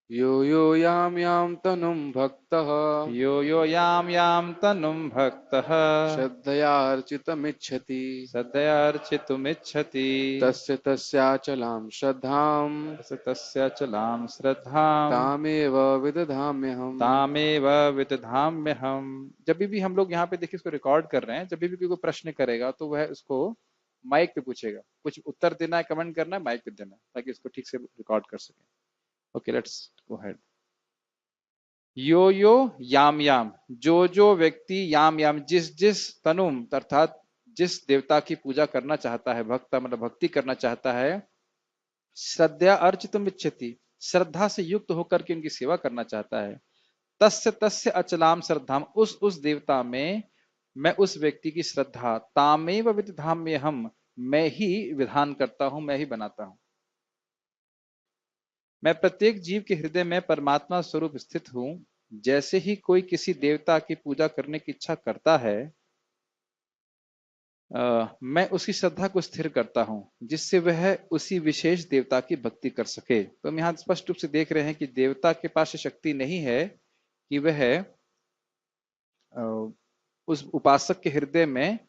यो यो याम याम तनुम भक्तः यो यो यां तनुं भक्तः श्रद्धयार्चितमिच्छति श्रद्धयार्चितुमिच्छति तस्य तस्याचलां श्रद्धां तस्य तस्याचलां श्रद्धां तामेव विदधाम्यहम्। तामेव विदधाम्यहम्। जब भी हम लोग यहाँ पे देखिए इसको रिकॉर्ड कर रहे हैं, जब भी कोई प्रश्न करेगा तो वह उसको माइक पे पूछेगा, कुछ उत्तर देना है, कमेंट करना है, माइक पे देना है, ताकि इसको ठीक से रिकॉर्ड कर सके। Okay, let's go ahead. यो यो याम, जो व्यक्ति याम, जिस जिस तनुम अर्थात जिस देवता की पूजा करना चाहता है, भक्त मतलब भक्ति करना चाहता है, श्रद्धा अर्चितुम इच्छति, श्रद्धा से युक्त होकर के उनकी सेवा करना चाहता है, तस्य तस्य अचलाम श्रद्धाम, उस देवता में मैं उस व्यक्ति की श्रद्धा तामेव विदधाम्य हम, मैं ही विधान करता हूं, मैं ही बनाता हूं। मैं प्रत्येक जीव के हृदय में परमात्मा स्वरूप स्थित हूं। जैसे ही कोई किसी देवता की पूजा करने की इच्छा करता है, मैं उसकी श्रद्धा को स्थिर करता हूं, जिससे वह उसी विशेष देवता की भक्ति कर सके। तो हम यहाँ स्पष्ट रूप से देख रहे हैं कि देवता के पास शक्ति नहीं है कि वह उस उपासक के हृदय में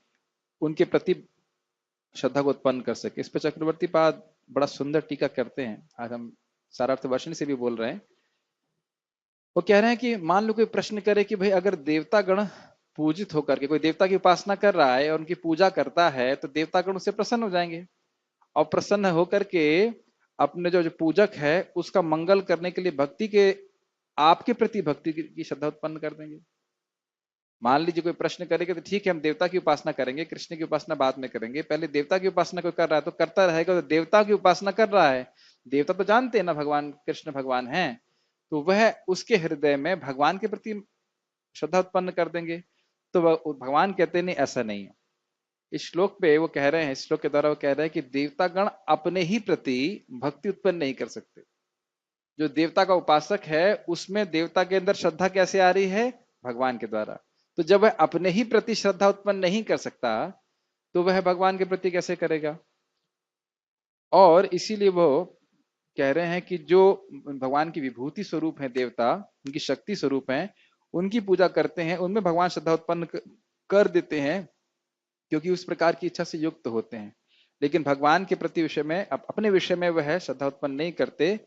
उनके प्रति श्रद्धा को उत्पन्न कर सके। इस पर चक्रवर्ती पाद बड़ा सुंदर टीका करते हैं, आज हम सारार्थ वर्षण से भी बोल रहे हैं। वो कह रहे हैं कि मान लो कोई प्रश्न करे कि भाई अगर देवता गण पूजित होकर के कोई देवता की उपासना कर रहा है और उनकी पूजा करता है, तो देवता गण उससे प्रसन्न हो जाएंगे और प्रसन्न होकर के अपने जो पूजक है उसका मंगल करने के लिए भक्ति के आपके प्रति भक्ति की श्रद्धा उत्पन्न कर देंगे। मान लीजिए कोई प्रश्न करेगा तो ठीक है, हम देवता की उपासना करेंगे, कृष्ण की उपासना बाद में करेंगे, पहले देवता की उपासना कोई कर रहा है तो करता रहेगा, तो देवता की उपासना कर रहा है, देवता तो जानते हैं ना भगवान कृष्ण भगवान हैं, तो वह उसके हृदय में भगवान के प्रति श्रद्धा उत्पन्न कर देंगे। तो भगवान कहते नहीं, ऐसा नहीं है। इस श्लोक पे वो कह रहे हैं, इस श्लोक के द्वारा वो कह रहे हैं कि देवता गण अपने ही प्रति भक्ति उत्पन्न नहीं कर सकते। जो देवता का उपासक है उसमें देवता के अंदर श्रद्धा कैसे आ रही है? भगवान के द्वारा। तो जब वह अपने ही प्रति श्रद्धा उत्पन्न नहीं कर सकता, तो वह भगवान के प्रति कैसे करेगा? और इसीलिए वो कह रहे हैं कि जो भगवान की विभूति स्वरूप है देवता, उनकी शक्ति स्वरूप है, उनकी पूजा करते हैं, उनमें भगवान श्रद्धा उत्पन्न कर देते हैं, क्योंकि उस प्रकार की इच्छा से युक्त होते हैं। लेकिन भगवान के प्रति विषय में अपने विषय में वह श्रद्धा उत्पन्न नहीं करते,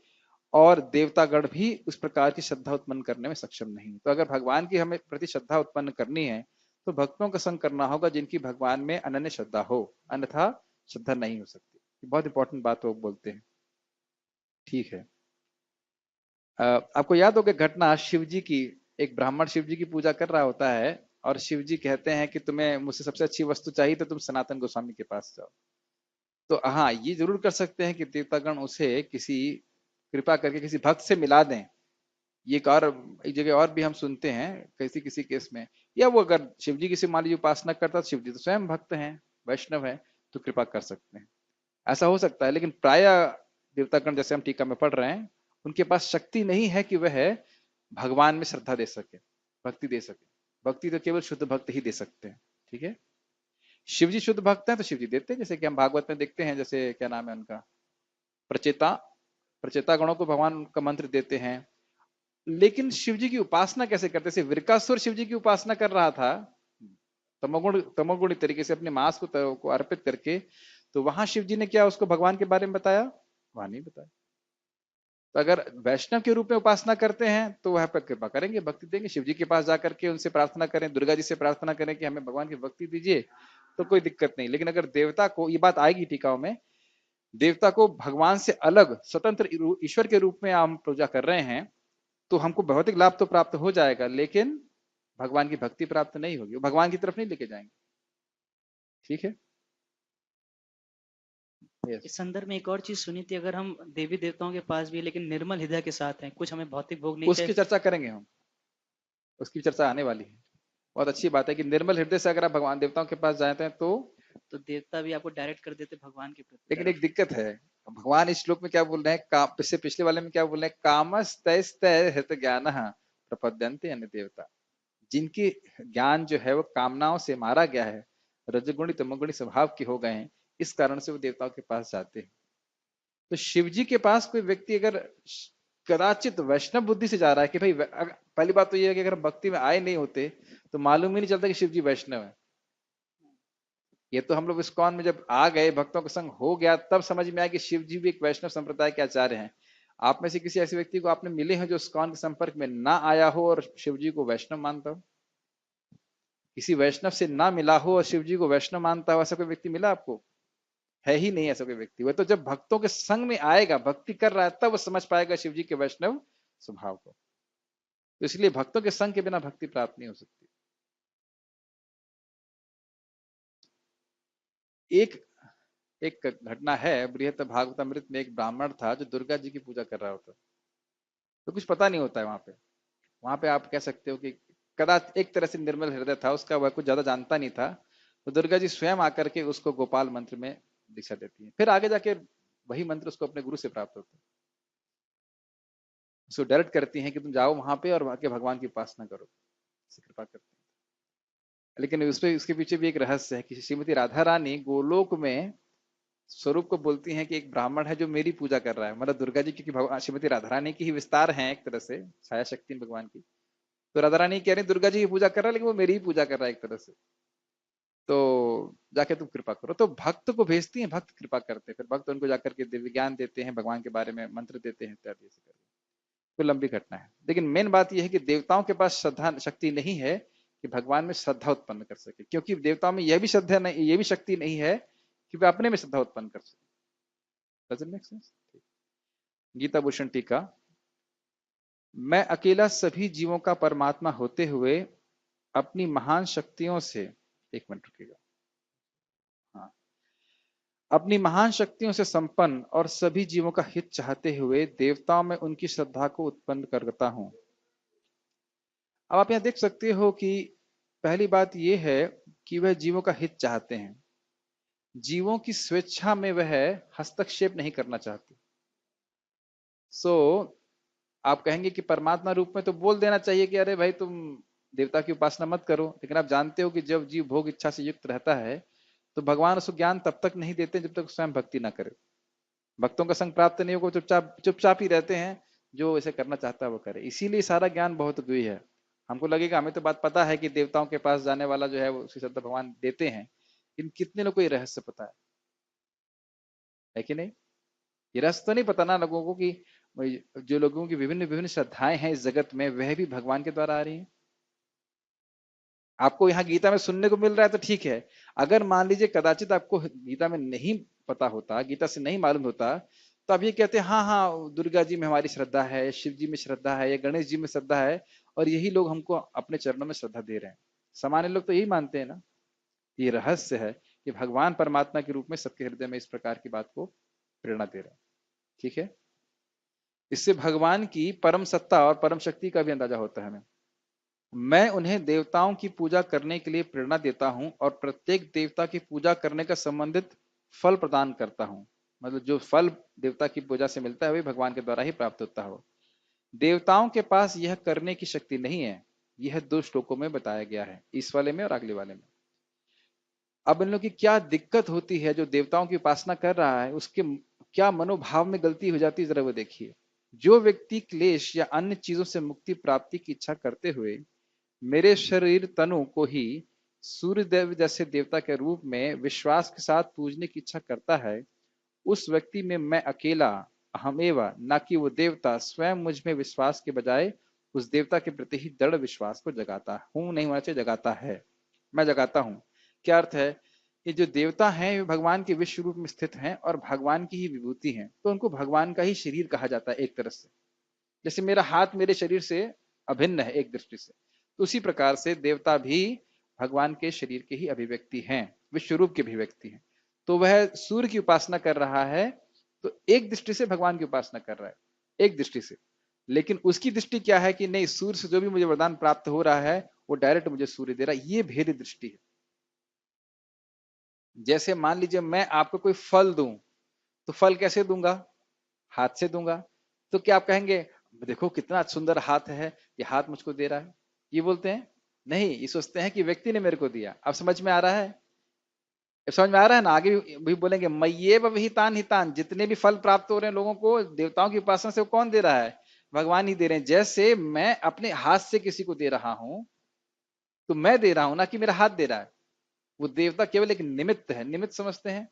और देवतागण भी उस प्रकार की श्रद्धा उत्पन्न करने में सक्षम नहीं। तो अगर भगवान की हमें प्रति श्रद्धा उत्पन्न करनी है तो भक्तों का संग करना होगा जिनकी भगवान में अनन्य श्रद्धा हो, अन्यथा श्रद्धा नहीं हो सकती। बहुत इंपॉर्टेंट बात वो बोलते हैं। ठीक है। आपको याद होगा घटना शिव जी की। एक ब्राह्मण शिव जी की पूजा कर रहा होता है और शिव जी कहते हैं कि तुम्हें मुझसे सबसे अच्छी वस्तु चाहिए तो तुम सनातन गोस्वामी के पास जाओ। तो हाँ, ये जरूर कर सकते हैं कि देवतागण उसे किसी कृपा करके किसी भक्त से मिला दें। ये एक जगह और भी हम सुनते हैं किसी किसी केस में, या वो अगर शिव जी की से मान लीजिए उपासना करता, शिव जी तो स्वयं भक्त हैं, वैष्णव है, तो कृपा कर सकते हैं, ऐसा हो सकता है। लेकिन प्राय देवतागण जैसे हम टीका में पढ़ रहे हैं, उनके पास शक्ति नहीं है कि वह भगवान में श्रद्धा दे सके, भक्ति दे सके। भक्ति तो केवल शुद्ध भक्त ही दे सकते हैं। ठीक है। शिव जी शुद्ध भक्त हैं तो शिव जी देते हैं, जैसे कि हम भागवत में देखते हैं, जैसे क्या नाम है उनका, प्रचेता, प्रचेता गणों को भगवान का मंत्र देते हैं। लेकिन शिव जी की उपासना कैसे करते? जैसे वृकासुर शिव जी की उपासना कर रहा था तमोगुणी तरीके से अपने मांस को अर्पित करके, तो वहां शिव जी ने क्या उसको भगवान के बारे में बताया? वहां नहीं बताया। तो अगर वैष्णव के रूप में उपासना करते हैं तो वह पर कृपा करेंगे, भक्ति देंगे, शिव जी के पास जाकर के उनसे प्रार्थना करें, दुर्गा जी से प्रार्थना करें कि हमें भगवान की भक्ति दीजिए, तो कोई दिक्कत नहीं। लेकिन अगर देवता को, ये बात आएगी टीकाओं में, देवता को भगवान से अलग स्वतंत्र ईश्वर के रूप में हम पूजा कर रहे हैं, तो हमको भौतिक लाभ तो प्राप्त हो जाएगा, लेकिन भगवान की भक्ति प्राप्त नहीं होगी, वो भगवान की तरफ नहीं लेके जाएंगे। ठीक है। इस यस। संदर्भ में एक और चीज सुनी थी, अगर हम देवी देवताओं के पास भी लेकिन निर्मल हृदय के साथ हैं, कुछ हमें भौतिक भोग नहीं उसकी चाहिए, चर्चा करेंगे हम, उसकी चर्चा आने वाली है। बहुत अच्छी बात है कि निर्मल हृदय से अगर आप भगवान देवताओं के पास जाते हैं तो देवता भी आपको डायरेक्ट कर देते भगवान की लेकिन एक तरफ। दिक्कत है, भगवान इस श्लोक में क्या बोल रहे हैं, काम पिछले वाले में क्या बोल रहे हैं, कामस्तैस्तै हित ज्ञान प्रपद्यन्ते अन्य देवता। जिनकी ज्ञान जो है वो कामनाओं से मारा गया है, रजगुणी तमगुणी स्वभाव के हो गए हैं, इस कारण से वो देवताओं के पास जाते हैं। तो शिव जी के पास कोई व्यक्ति अगर कदाचित वैष्णव बुद्धि से जा रहा है कि भाई पहली बात तो ये है कि अगर हम भक्ति में आए नहीं होते तो मालूम ही नहीं चलता कि शिव जी वैष्णव है। ये तो हम लोग इस्कॉन में जब आ गए, भक्तों का संग हो गया, तब समझ में आया कि शिव जी भी एक वैष्णव संप्रदाय के आचार्य हैं। आप में से किसी ऐसे व्यक्ति को आपने मिले हैं जो इस्कॉन के संपर्क में ना आया हो और शिव जी को वैष्णव मानता हो? किसी वैष्णव से ना मिला हो और शिव जी को वैष्णव मानता हो, ऐसा कोई व्यक्ति मिला आपको? है ही नहीं ऐसा कोई व्यक्ति। वह तो जब भक्तों के संग में आएगा, भक्ति कर रहा है, तब वो समझ पाएगा शिव जी के वैष्णव स्वभाव को। तो इसलिए भक्तों के संग के बिना भक्ति प्राप्त नहीं हो सकती। एक एक घटना है, बृहत भागवतामृत में एक ब्राह्मण था जो दुर्गा जी की पूजा कर रहा होता। तो कुछ पता नहीं होता है वहां पे। वहां पे आप कह सकते हो कि कदाचित एक तरह से निर्मल हृदय था उसका, वह कुछ ज्यादा जानता नहीं था। तो दुर्गा जी स्वयं आकर के उसको गोपाल मंत्र में दीक्षा देती है। फिर आगे जाके वही मंत्र उसको अपने गुरु से प्राप्त होता है। उसको डायरेक्ट करती हैं कि तुम जाओ वहां पे और वहां के भगवान की उपासना करो, कृपा करती है। लेकिन उसके पीछे भी एक रहस्य है कि श्रीमती राधा रानी गोलोक में स्वरूप को बोलती हैं कि एक ब्राह्मण है जो मेरी पूजा कर रहा है। मतलब दुर्गा जी क्योंकि भगवान श्रीमती राधा रानी की ही विस्तार है एक तरह से, छाया शक्ति भगवान की। तो राधा रानी कह रही दुर्गा जी की पूजा कर रहा है लेकिन वो मेरी ही पूजा कर रहा है एक तरह से। तो जाके तुम कृपा करो। तो भक्त को भेजती हैं, भक्त कृपा करते हैं, फिर भक्त उनको जाकर के दिव्य ज्ञान देते हैं, भगवान के बारे में मंत्र देते हैं इत्यादि से करके। तो लंबी घटना है। लेकिन मेन बात यह है कि देवताओं के पास श्रद्धा शक्ति नहीं है कि भगवान में श्रद्धा उत्पन्न कर सके, क्योंकि देवताओं में यह भी श्रद्धा नहीं, ये भी शक्ति नहीं है कि वे अपने में श्रद्धा उत्पन्न कर सके। Does it make sense? Gita Bhushan टीका। मैं अकेला सभी जीवों का परमात्मा होते हुए अपनी महान शक्तियों से, एक मिनट रुकिएगा, हाँ, अपनी महान शक्तियों से संपन्न और सभी जीवों का हित चाहते हुए देवताओं में उनकी श्रद्धा को उत्पन्न करता हूं। अब आप यहां देख सकते हो कि पहली बात यह है कि वह जीवों का हित चाहते हैं। जीवों की स्वेच्छा में वह हस्तक्षेप नहीं करना चाहते। सो आप कहेंगे कि परमात्मा रूप में तो बोल देना चाहिए कि अरे भाई तुम देवता की उपासना मत करो, लेकिन आप जानते हो कि जब जीव भोग इच्छा से युक्त रहता है तो भगवान उसको ज्ञान तब तक नहीं देते जब तक स्वयं भक्ति ना करे। भक्तों का संग प्राप्त नहीं होगा, चुपचाप चुपचाप ही रहते हैं, जो इसे करना चाहता है वो करे। इसीलिए सारा ज्ञान बहुत गुही है। हमको लगेगा हमें तो बात पता है कि देवताओं के पास जाने वाला जो है वो उसकी श्रद्धा भगवान देते हैं, लेकिन कितने लोग को ये रहस्य पता है कि नहीं? ये रहस्य तो नहीं पता ना लोगों को कि जो लोगों की विभिन्न विभिन्न श्रद्धाएं हैं इस जगत में, वह भी भगवान के द्वारा आ रही हैं। आपको यहाँ गीता में सुनने को मिल रहा है तो ठीक है। अगर मान लीजिए कदाचित आपको गीता में नहीं पता होता, गीता से नहीं मालूम होता, तो आप ये कहते हैं हाँ हाँ दुर्गा जी में हमारी श्रद्धा है, शिव जी में श्रद्धा है, या गणेश जी में श्रद्धा है, और यही लोग हमको अपने चरणों में श्रद्धा दे रहे हैं। सामान्य लोग तो यही मानते हैं ना। ये रहस्य है कि भगवान परमात्मा के रूप में सबके हृदय में इस प्रकार की बात को प्रेरणा दे रहे हैं। ठीक है, इससे भगवान की परम सत्ता और परम शक्ति का भी अंदाजा होता है हमें। मैं उन्हें देवताओं की पूजा करने के लिए प्रेरणा देता हूं और प्रत्येक देवता की पूजा करने का संबंधित फल प्रदान करता हूं। मतलब जो फल देवता की पूजा से मिलता है वही भगवान के द्वारा ही प्राप्त होता है। देवताओं के पास यह करने की शक्ति नहीं है। यह 2 श्लोकों में बताया गया है, इस वाले में और अगले वाले में। अब इन लोगों की क्या दिक्कत होती है, जो देवताओं की उपासना कर रहा है उसके क्या मनोभाव में गलती हो जाती है, जरा वो देखिए। जो व्यक्ति क्लेश या अन्य चीजों से मुक्ति प्राप्ति की इच्छा करते हुए मेरे शरीर तनु को ही सूर्यदेव जैसे देवता के रूप में विश्वास के साथ पूजने की इच्छा करता है, उस व्यक्ति में मैं अकेला अहमेवा, न कि वो देवता स्वयं मुझ में विश्वास के बजाय उस देवता के प्रति ही दृढ़ विश्वास को जगाता हूं, नहीं होना चाहिए जगाता है, मैं जगाता हूं। क्या अर्थ है कि जो देवता हैं वे भगवान के विश्व रूप में स्थित हैं और भगवान की ही विभूति हैं, तो उनको भगवान का ही शरीर कहा जाता है एक तरह से। जैसे मेरा हाथ मेरे शरीर से अभिन्न है एक दृष्टि से, तो उसी प्रकार से देवता भी भगवान के शरीर के ही अभिव्यक्ति हैं, विश्व रूप की अभिव्यक्ति हैं। तो वह सूर्य की उपासना कर रहा है तो एक दृष्टि से भगवान की उपासना कर रहा है, एक दृष्टि से। लेकिन उसकी दृष्टि क्या है कि नहीं, सूर्य से जो भी मुझे वरदान प्राप्त हो रहा है वो डायरेक्ट मुझे सूर्य दे रहा है। ये भेद दृष्टि है। जैसे मान लीजिए मैं आपको कोई फल दूं, तो फल कैसे दूंगा? हाथ से दूंगा। तो क्या आप कहेंगे देखो कितना सुंदर हाथ है, ये हाथ मुझको दे रहा है, ये बोलते हैं? नहीं, ये सोचते हैं कि व्यक्ति ने मेरे को दिया। अब समझ में आ रहा है? अब समझ में आ रहा है ना? आगे भी बोलेंगे मय्ये विहितान हितान, जितने भी फल प्राप्त हो रहे हैं लोगों को देवताओं की उपासना से, वो कौन दे रहा है? भगवान ही दे रहे हैं। जैसे मैं अपने हाथ से किसी को दे रहा हूं तो मैं दे रहा हूं, ना कि मेरा हाथ दे रहा है। वो देवता केवल एक निमित्त है, निमित्त समझते हैं,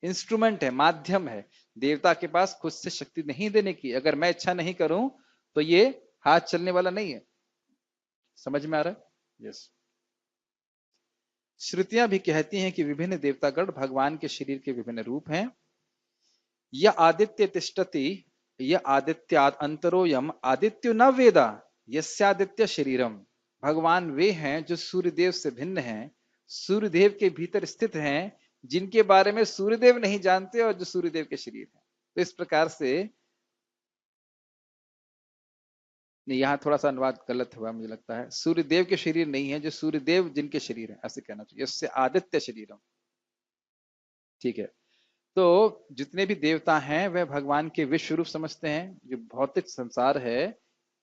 इंस्ट्रूमेंट है, माध्यम है। देवता के पास खुद से शक्ति नहीं देने की। अगर मैं इच्छा नहीं करूं तो ये हाथ चलने वाला नहीं है। समझ में आ रहा है? यस। श्रुतियां भी कहती हैं कि विभिन्न देवतागण भगवान के शरीर के विभिन्न रूप हैं। यह आदित्य तिष्ठति, यह आदित्याद अंतरोयम आदित्यो न वेदा यस्यादित्य शरीरम। भगवान वे हैं जो सूर्यदेव से भिन्न हैं, सूर्यदेव के भीतर स्थित हैं, जिनके बारे में सूर्यदेव नहीं जानते और जो सूर्यदेव के शरीर हैं। तो इस प्रकार से, नहीं, यहाँ थोड़ा सा अनुवाद गलत हुआ मुझे लगता है। सूर्यदेव के शरीर नहीं है, जो सूर्यदेव जिनके शरीर है, ऐसे कहना चाहिए। इससे आदित्य शरीरम, ठीक है। तो जितने भी देवता हैं वह भगवान के विश्व रूप समझते हैं। जो भौतिक संसार है,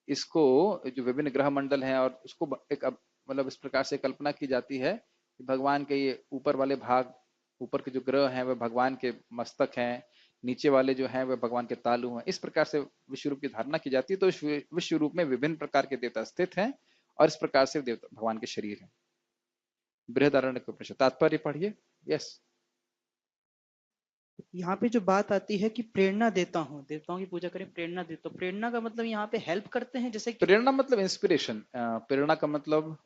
इसको, जो विभिन्न ग्रह मंडल हैं, और उसको एक मतलब इस प्रकार से कल्पना की जाती है कि भगवान के ये ऊपर वाले भाग, ऊपर के जो ग्रह हैं वह भगवान के मस्तक हैं, नीचे वाले जो हैं वह भगवान के तालु हैं। इस प्रकार से विश्व रूप की धारणा की जाती है। तो इस विश्व रूप में विभिन्न प्रकार के देवता स्थित हैं, और इस प्रकार से देवता भगवान के शरीर हैं। बृहदारण्यक उपनिषद तात्पर्य पढ़िए। यस। यहाँ पे जो बात आती है कि प्रेरणा देता हूँ, देवताओं की पूजा करें, प्रेरणा देता हूँ, प्रेरणा का मतलब यहाँ पे हेल्प करते हैं, जैसे कि प्रेरणा मतलब इंस्पिरेशन। प्रेरणा का मतलब,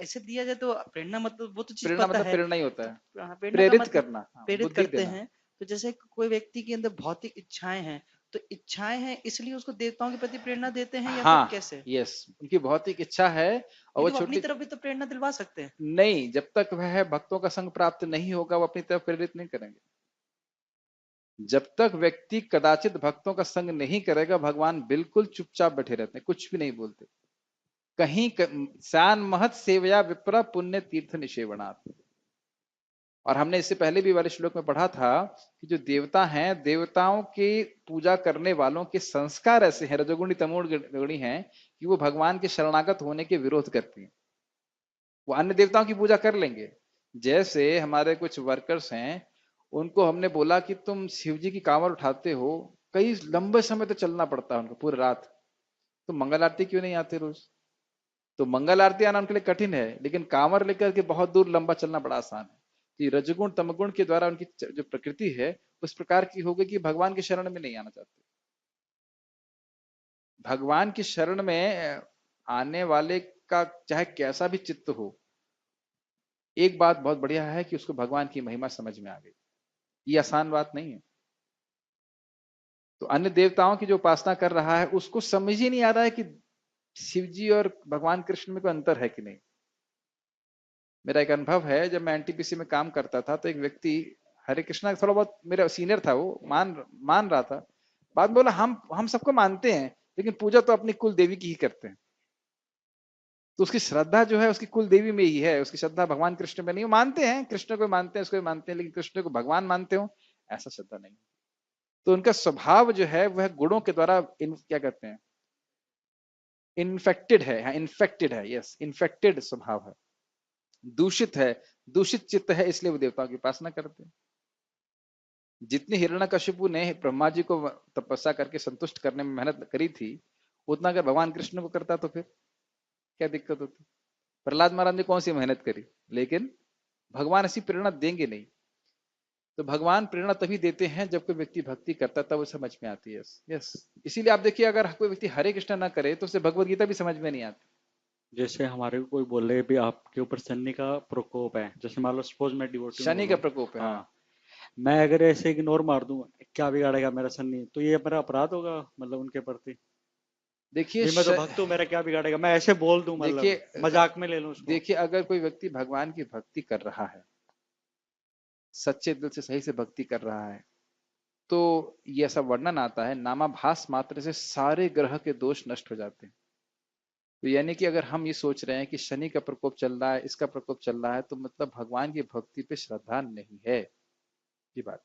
ऐसे दिया जाए तो प्रेरणा मतलब वो तो चीज प्रेरणा पता मतलब है। प्रेरणा ही होता तो है, प्रेरणा का प्रेरित मतलब करना, हाँ, प्रेरित बुद्धि करते देना। हैं। तो जैसे कोई व्यक्ति के अंदर भौतिक इच्छाएं हैं, तो इच्छाएं हैं इसलिए उसको देवताओं के प्रति प्रेरणा देते हैं, या फिर हाँ, कैसे? यस, उनकी भौतिक इच्छा है और वो लेकिन वो अपनी छोटी, तरफ भी तो प्रेरणा दिलवा सकते हैं। नहीं, जब तक वह भक्तों का संग प्राप्त नहीं होगा वो अपनी तरफ प्रेरित नहीं करेंगे। जब तक व्यक्ति कदाचित भक्तों का संग नहीं करेगा, भगवान बिल्कुल चुपचाप बैठे रहते हैं, कुछ भी नहीं बोलते। कहीं स्यान महत सेवया विप्र पुण्य तीर्थ निषेवणात्। और हमने इससे पहले भी वाले श्लोक में पढ़ा था कि जो देवता हैं, देवताओं की पूजा करने वालों के संस्कार ऐसे हैं, रजोगुणी तमोगुणी हैं, कि वो भगवान के शरणागत होने के विरोध करती हैं। वो अन्य देवताओं की पूजा कर लेंगे। जैसे हमारे कुछ वर्कर्स हैं, उनको हमने बोला कि तुम शिव जी की कांवर उठाते हो, कई लंबे समय तक चलना पड़ता है उनको, पूरी रात, तो मंगल आरती क्यों नहीं आते रोज? तो मंगल आरती आना उनके लिए कठिन है, लेकिन कांवर लेकर के बहुत दूर लंबा चलना बड़ा आसान है। कि रजगुण तमगुण के द्वारा उनकी जो प्रकृति है उस प्रकार की हो गई कि भगवान की शरण में नहीं आना चाहते। भगवान की शरण में आने वाले का चाहे कैसा भी चित्त हो, एक बात बहुत बढ़िया है कि उसको भगवान की महिमा समझ में आ गई। ये आसान बात नहीं है। तो अन्य देवताओं की जो उपासना कर रहा है उसको समझ ही नहीं आ रहा है कि शिव जी और भगवान कृष्ण में कोई अंतर है कि नहीं। मेरा एक अनुभव है, जब मैं एनटीपीसी में काम करता था तो एक व्यक्ति हरे कृष्णा थोड़ा बहुत मेरा सीनियर था, वो मान रहा था। बाद में बोला हम सबको मानते हैं, लेकिन पूजा तो अपनी कुल देवी की ही करते हैं। तो उसकी श्रद्धा जो है उसकी कुल देवी में ही है, उसकी श्रद्धा भगवान कृष्ण में नहीं। वो मानते हैं, कृष्ण को मानते हैं, उसको भी मानते हैं, लेकिन कृष्ण को भगवान मानते हो ऐसा श्रद्धा नहीं। तो उनका स्वभाव जो है वह गुणों के द्वारा क्या कहते हैं, इन्फेक्टेड है। हाँ, इन्फेक्टेड है, यस, इन्फेक्टेड स्वभाव है, दूषित है, दूषित चित्त है, इसलिए वो देवताओं की उपासना करते हैं। जितनी हिरण्यकशिपु ने ब्रह्मा जी को तपस्या करके संतुष्ट करने में मेहनत करी थी, उतना अगर भगवान कृष्ण को करता तो फिर क्या दिक्कत होती? प्रहलाद महाराज ने कौन सी मेहनत करी? लेकिन भगवान ऐसी प्रेरणा देंगे नहीं। तो भगवान प्रेरणा तभी देते हैं जब कोई व्यक्ति भक्ति करता है, तब वो समझ में आती है। यस। इसीलिए आप देखिए, अगर कोई व्यक्ति हरे कृष्ण ना करे तो उसे भगवत गीता भी समझ में नहीं आती। जैसे हमारे को कोई बोले भी आपके ऊपर शनि का प्रकोप है, जैसे मान लो सपोज मैं डिवोटी शनि का प्रकोप है, हाँ। हाँ, मैं अगर ऐसे इग्नोर मार दूं, क्या बिगाड़ेगा मेरा शनि, तो ये मेरा अपराध होगा मतलब उनके प्रति? देखिए, भी मैं तो भक्त हूँ, मेरा क्या बिगाड़ेगा, मैं ऐसे बोल दूं, मतलब देखिए, मजाक में ले लूं उसको। देखिए, अगर कोई व्यक्ति भगवान की भक्ति कर रहा है, सच्चे दिल से सही से भक्ति कर रहा है, तो ये ऐसा वर्णन आता है, नामाभास मात्र से सारे ग्रह के दोष नष्ट हो जाते हैं। तो यानी कि अगर हम ये सोच रहे हैं कि शनि का प्रकोप चल रहा है, इसका प्रकोप चल रहा है, तो मतलब भगवान की भक्ति पे श्रद्धा नहीं है, ये बात।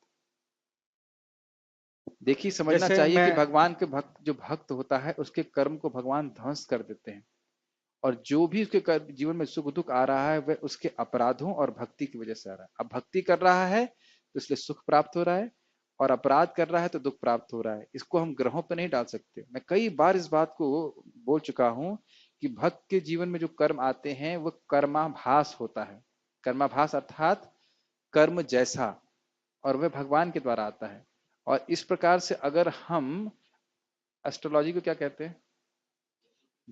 देखिए, समझना जैसे चाहिए मैं कि भगवान के भक्त, जो भक्त होता है उसके कर्म को भगवान ध्वंस कर देते हैं, और जो भी उसके जीवन में सुख दुख आ रहा है वह उसके अपराधों और भक्ति की वजह से आ रहा है। अब भक्ति कर रहा है तो इसलिए सुख प्राप्त हो रहा है, और अपराध कर रहा है तो दुख प्राप्त हो रहा है। इसको हम ग्रहों पर नहीं डाल सकते। मैं कई बार इस बात को बोल चुका हूं कि भक्त के जीवन में जो कर्म आते हैं वो कर्माभास होता है। कर्माभास अर्थात कर्म जैसा, और वह भगवान के द्वारा आता है। और इस प्रकार से अगर हम एस्ट्रोलॉजी को क्या कहते हैं,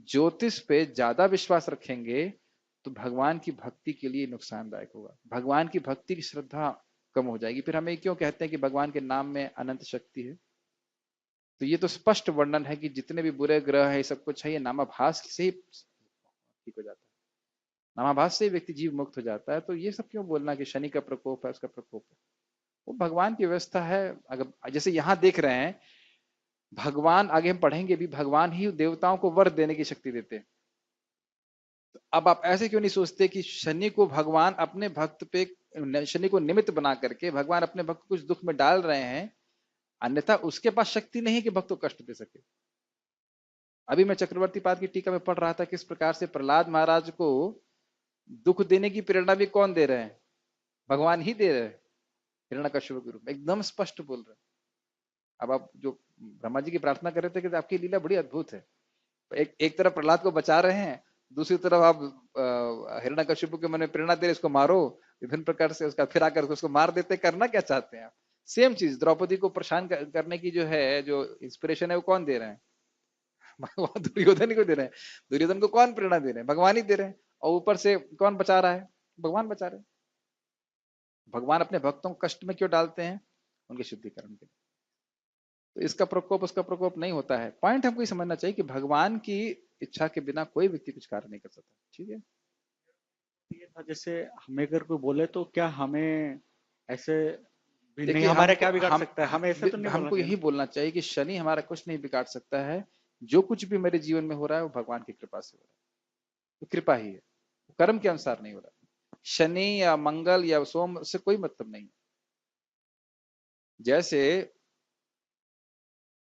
ज्योतिष पे ज्यादा विश्वास रखेंगे तो भगवान की भक्ति के लिए नुकसानदायक होगा। भगवान की भक्ति की श्रद्धा कम हो जाएगी। फिर हमें क्यों कहते हैं कि भगवान के नाम में अनंत शक्ति है? तो ये तो स्पष्ट वर्णन है कि जितने भी बुरे ग्रह है सब कुछ है, ये नामाभास से ही ठीक हो जाता है। नामाभास से ही व्यक्ति जीव मुक्त हो जाता है। तो ये सब क्यों बोलना कि शनि का प्रकोप है, उसका प्रकोप है? वो भगवान की व्यवस्था है। अगर जैसे यहां देख रहे हैं, भगवान, आगे हम पढ़ेंगे भी, भगवान ही देवताओं को वर देने की शक्ति देते हैं। तो अब आप ऐसे क्यों नहीं सोचते कि शनि को भगवान अपने भक्त पे, शनि को निमित्त बना करके भगवान अपने भक्त को कुछ दुख में डाल रहे हैं, अन्यथा उसके पास शक्ति नहीं कि भक्त को कष्ट दे सके। अभी मैं चक्रवर्ती पाद की टीका में पढ़ रहा था किस प्रकार से प्रहलाद महाराज को दुख देने की प्रेरणा भी कौन दे रहे हैं? भगवान ही दे रहे हैं, हिरण्यकश्यप के रूप में, एकदम स्पष्ट बोल रहे हैं। अब आप जो ब्रह्मा जी की प्रार्थना कर रहे थे कि आपकी लीला बड़ी अद्भुत है, एक तरफ प्रहलाद को बचा रहे हैं, दूसरी तरफ आप हिरण्यकश्यप के मन में प्रेरणा दे रहे, इसको मारो, विभिन्न प्रकार से उसका फिर आकर उसको मार देते। करना क्या चाहते हैं आप? सेम चीज द्रौपदी को परेशान करने की जो है, जो इंस्पिरेशन है, वो कौन दे रहे हैं? भगवान दुर्योधन को दे रहे हैं। दुर्योधन को कौन प्रेरणा दे रहे हैं? भगवान ही दे रहे हैं। और ऊपर से कौन बचा रहा है? भगवान बचा रहे हैं। भगवान अपने भक्तों को कष्ट में क्यों डालते हैं? उनके शुद्धिकरण के लिए। तो इसका प्रकोप उसका प्रकोप नहीं होता है। पॉइंट हमको ये समझना चाहिए कि भगवान की इच्छा के बिना कोई व्यक्ति कुछ कार्य नहीं कर सकता। ठीक है, ये था जैसे हमें अगर कोई बोले तो क्या हमें ऐसे भी नहीं, देखिए हमारा हमको क्या बिगाड़ हम सकता है? हमें ऐसे तो नहीं बोलना हमको चाहिए यही ना। बोलना चाहिए कि शनि हमारा कुछ नहीं बिगाड़ सकता है। जो कुछ भी मेरे जीवन में हो रहा है वो भगवान की कृपा से हो रहा है। तो कृपा ही है, कर्म के अनुसार नहीं हो रहा। शनि या मंगल या सोम से कोई मतलब नहीं। जैसे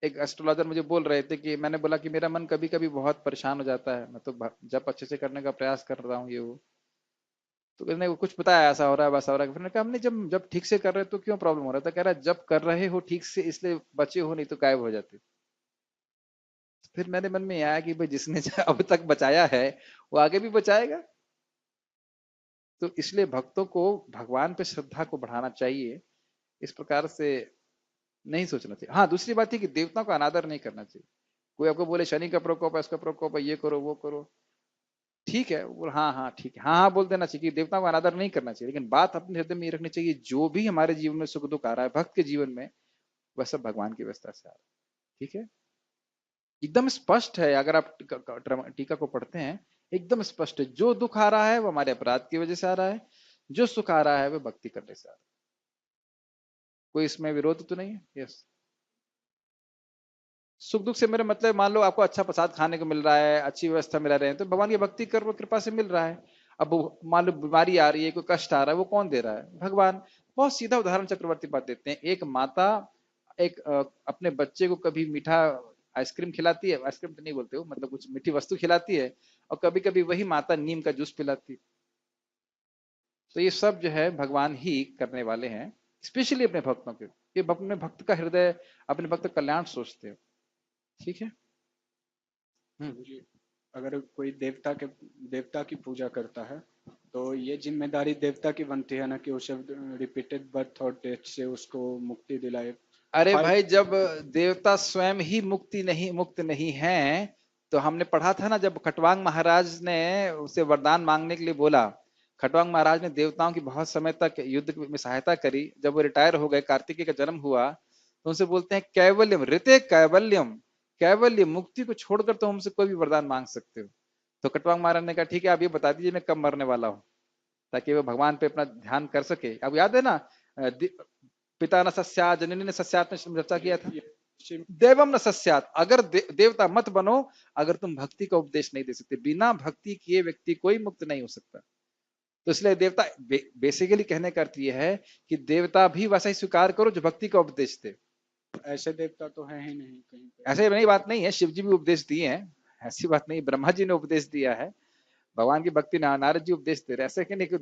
एक एस्ट्रोलॉजर मुझे बोल रहे थे कि मैंने बोला कि मेरा मन कभी कभी बहुत परेशान हो जाता है, मैं तो जब अच्छे से करने का प्रयास कर रहा हूँ ये वो। तो कहने वो कुछ बताया ऐसा हो रहा है वैसा हो रहा है। फिर मैंने कहा हमने जब जब ठीक से कर रहे तो क्यों प्रॉब्लम हो रहा था? कह रहा है जब कर रहे हो ठीक से इसलिए बचे हो, नहीं तो गायब हो जाते। फिर मेरे मन में आया कि भाई जिसने अब तक बचाया है वो आगे भी बचाएगा। तो इसलिए भक्तों को भगवान पे श्रद्धा को बढ़ाना चाहिए, इस प्रकार से नहीं सोचना चाहिए। हाँ, दूसरी बात है कि देवताओं का अनादर नहीं करना चाहिए। कोई आपको बोले शनि का प्रकोप है, इसका प्रकोप है, ये करो वो करो, ठीक है, वो हाँ हाँ ठीक है, हाँ हाँ बोल देना चाहिए, देवताओं का अनादर नहीं करना चाहिए। लेकिन बात अपने हृदय में ये रखनी चाहिए, जो भी हमारे जीवन में सुख दुख आ रहा है भक्त के जीवन में, वह सब भगवान की व्यवस्था से आ रहा है। ठीक है, एकदम स्पष्ट है। अगर आप टीका को पढ़ते हैं, एकदम स्पष्ट है। जो दुख आ रहा है वो हमारे अपराध की वजह से आ रहा है, जो सुख आ रहा है वो भक्ति करने से आ रहा है। कोई इसमें विरोध तो नहीं है? यस। सुख दुख से मेरे मतलब, मान लो आपको अच्छा प्रसाद खाने को मिल रहा है, अच्छी व्यवस्था मिला रहे हैं, तो भगवान की भक्ति कर, वो कृपा से मिल रहा है। अब मान लो बीमारी आ रही है, कोई कष्ट आ रहा है, वो कौन दे रहा है? भगवान। बहुत सीधा उदाहरण चक्रवर्ती बात देते हैं। एक माता एक अपने बच्चे को कभी मीठा आइसक्रीम खिलाती है, आइसक्रीम तो नहीं बोलते हो, मतलब कुछ मीठी वस्तु खिलाती है, और कभी कभी वही माता नीम का जूस पिलाती है। तो ये सब जो है भगवान ही करने वाले हैं, स्पेशली अपने भक्तों के। ये अपने भक्त का हृदय, अपने भक्त का कल्याण सोचते हैं। ठीक है। जी, अगर कोई देवता की पूजा करता है तो ये जिम्मेदारी देवता की बनती है ना कि उसे रिपीटेड बर्थ और डेथ से उसको मुक्ति दिलाए। अरे हर भाई, जब देवता स्वयं ही मुक्त नहीं है, तो हमने पढ़ा था ना, जब खटवांग महाराज ने उसे वरदान मांगने के लिए बोला, खटवांग महाराज ने देवताओं की बहुत समय तक युद्ध में सहायता करी। जब वो रिटायर हो गए, कार्तिकेय का जन्म हुआ, तो उनसे बोलते हैं कैवल्यम ऋते कैवल्यम, कैवल्य मुक्ति को छोड़कर तो हमसे कोई भी वरदान मांग सकते हो। तो खटवांग महाराज ने कहा ठीक है, आप ये बता दीजिए मैं कब मरने वाला हूँ, ताकि वो भगवान पे अपना ध्यान कर सके। अब याद है ना, पिता न सस्यात, जननी ने सस्यात में चर्चा किया था। देवम न सस्यात, अगर देवता मत बनो अगर तुम भक्ति का उपदेश नहीं दे सकते। बिना भक्ति किए व्यक्ति कोई मुक्त नहीं हो सकता। तो इसलिए देवता बेसिकली कहने का अर्थ यह है कि देवता भी वैसा ही स्वीकार करो जो भक्ति का उपदेश दे। ऐसे देवता तो है ही नहीं कहीं पे। ऐसे नई बात नहीं है, शिव जी भी उपदेश दिए हैं, ऐसी बात नहीं। ब्रह्मा जी ने उपदेश दिया है, भगवान की भक्ति नारद जी उपदेश दे रहे, ऐसे कि नहीं।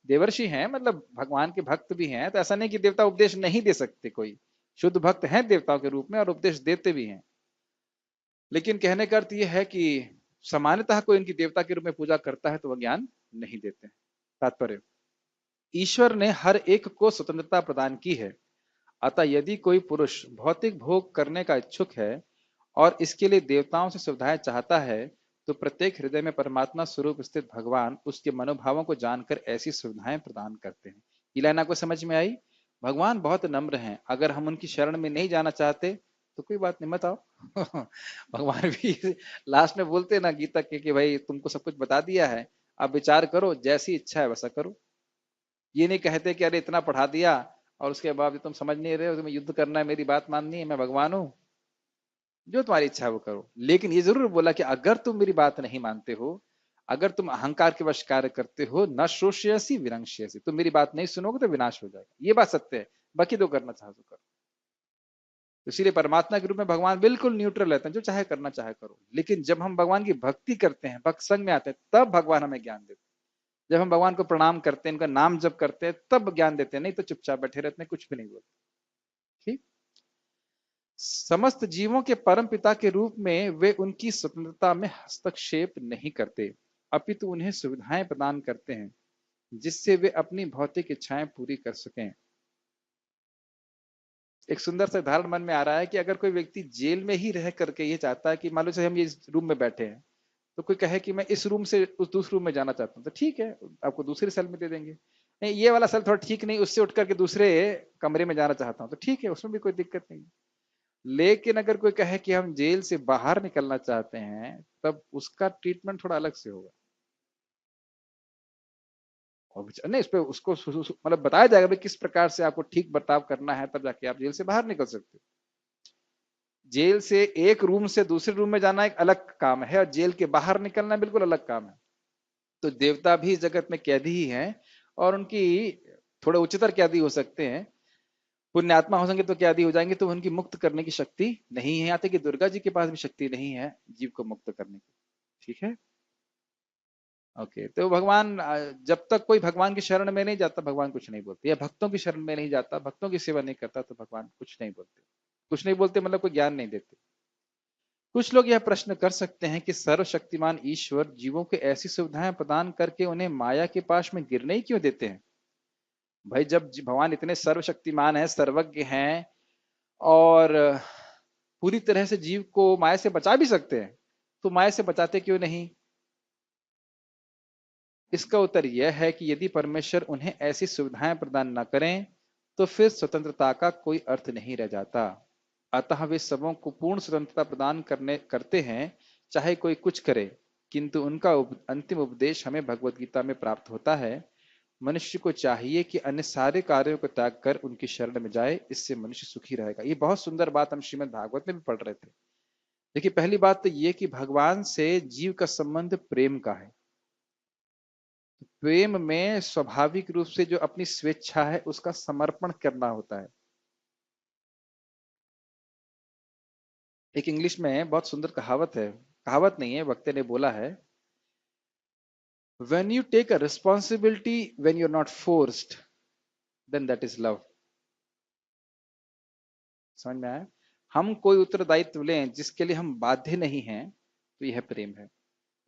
देवर्षि हैं, मतलब भगवान के भक्त भी हैं, तो ऐसा नहीं कि देवता उपदेश नहीं दे सकते। कोई शुद्ध भक्त हैं देवताओं के रूप में और उपदेश देते भी हैं, लेकिन कहने का अर्थ यह है कि सामान्यतः कोई इनकी देवता के रूप में पूजा करता है तो वह ज्ञान नहीं देते। तात्पर्य, ईश्वर ने हर एक को स्वतंत्रता प्रदान की है, अतः यदि कोई पुरुष भौतिक भोग करने का इच्छुक है और इसके लिए देवताओं से सुविधाएं चाहता है, तो प्रत्येक हृदय में परमात्मा स्वरूप स्थित भगवान उसके मनोभावों को जानकर ऐसी सुविधाएं प्रदान करते हैं। ये लाइन आपको समझ में आई? भगवान बहुत नम्र हैं, अगर हम उनकी शरण में नहीं जाना चाहते तो कोई बात नहीं, मत आओ। भगवान भी लास्ट में बोलते ना गीता के कि भाई तुमको सब कुछ बता दिया है, अब विचार करो, जैसी इच्छा है वैसा करो। ये नहीं कहते कि अरे इतना पढ़ा दिया और उसके बाद तुम समझ नहीं रहे हो, तुम्हें युद्ध करना है, मेरी बात माननी है, मैं भगवान हूं, जो तुम्हारी इच्छा है वो करो। लेकिन ये जरूर बोला कि अगर तुम मेरी बात नहीं मानते हो, अगर तुम अहंकार के वश कार्य करते हो, न श्रोष्यसी विनश्यसी, तुम मेरी बात नहीं सुनोगे तो विनाश हो जाएगा। ये बात सत्य है, बाकी तो करना चाहो तो करो। इसीलिए परमात्मा के रूप में भगवान बिल्कुल न्यूट्रल रहते हैं, जो चाहे करना चाहे करो। लेकिन जब हम भगवान की भक्ति करते हैं, भक्त संग में आते हैं, तब भगवान हमें ज्ञान देते हैं। जब हम भगवान को प्रणाम करते हैं, इनका नाम जप करते हैं, तब ज्ञान देते हैं, नहीं तो चुपचाप बैठे रहते हैं, कुछ भी नहीं बोलते। ठीक। समस्त जीवों के परम पिता के रूप में वे उनकी स्वतंत्रता में हस्तक्षेप नहीं करते, अपितु उन्हें सुविधाएं प्रदान करते हैं जिससे वे अपनी भौतिक इच्छाएं पूरी कर सकें। एक सुंदर सा उदाहरण मन में आ रहा है कि अगर कोई व्यक्ति जेल में ही रह करके ये चाहता है कि मान लो से हम ये इस रूम में बैठे हैं, तो कोई कहे कि मैं इस रूम से उस दूसरे रूम में जाना चाहता हूँ, तो ठीक है, आपको दूसरी सेल में दे देंगे। नहीं, ये वाला सेल थोड़ा ठीक नहीं, उससे उठ करके दूसरे कमरे में जाना चाहता हूँ, तो ठीक है, उसमें भी कोई दिक्कत नहीं। लेकिन अगर कोई कहे कि हम जेल से बाहर निकलना चाहते हैं, तब उसका ट्रीटमेंट थोड़ा अलग से होगा। और नहीं, इस पे उसको मतलब बताया जाएगा भाई किस प्रकार से आपको ठीक बर्ताव करना है, तब जाके आप जेल से बाहर निकल सकते हो। जेल से एक रूम से दूसरे रूम में जाना एक अलग काम है और जेल के बाहर निकलना बिल्कुल अलग काम है। तो देवता भी इस जगत में कैदी ही हैं और उनकी थोड़े उच्चतर कैदी हो सकते हैं, पुण्यात्मा हो सकेंगे तो कैदी हो जाएंगे, तो उनकी मुक्त करने की शक्ति नहीं है। आते कि दुर्गा जी के पास भी शक्ति नहीं है जीव को मुक्त करने की। ठीक है, ओके। तो भगवान जब तक कोई भगवान की शरण में नहीं जाता भगवान कुछ नहीं बोलते, या भक्तों की शरण में नहीं जाता, भक्तों की सेवा नहीं करता, तो भगवान कुछ नहीं बोलते। कुछ नहीं बोलते मतलब कोई ज्ञान नहीं देते। कुछ लोग यह प्रश्न कर सकते हैं कि सर्वशक्तिमान ईश्वर जीवों को ऐसी सुविधाएं प्रदान करके उन्हें माया के पास में गिरने ही क्यों देते हैं? भाई जब भगवान इतने सर्वशक्तिमान हैं, सर्वज्ञ हैं और पूरी तरह से जीव को माया से बचा भी सकते हैं, तो माया से बचाते क्यों नहीं? इसका उत्तर यह है कि यदि परमेश्वर उन्हें ऐसी सुविधाएं प्रदान न करें तो फिर स्वतंत्रता का कोई अर्थ नहीं रह जाता। अतः वे सबों को पूर्ण स्वतंत्रता प्रदान करते हैं, चाहे कोई कुछ करे, किंतु उनका अंतिम उपदेश हमें भगवत गीता में प्राप्त होता है। मनुष्य को चाहिए कि अन्य सारे कार्यों को त्याग कर उनकी शरण में जाए, इससे मनुष्य सुखी रहेगा। ये बहुत सुंदर बात हम श्रीमद् भागवत में भी पढ़ रहे थे। देखिए, पहली बात तो ये कि भगवान से जीव का संबंध प्रेम का है। प्रेम में स्वाभाविक रूप से जो अपनी स्वेच्छा है उसका समर्पण करना होता है। एक इंग्लिश में बहुत सुंदर कहावत है, कहावत नहीं है, वक्ता ने बोला है, when you take a responsibility when you're not forced then that is love। समझ में आया? हम कोई उत्तरदायित्व लें जिसके लिए हम बाध्य नहीं हैं, तो यह प्रेम है।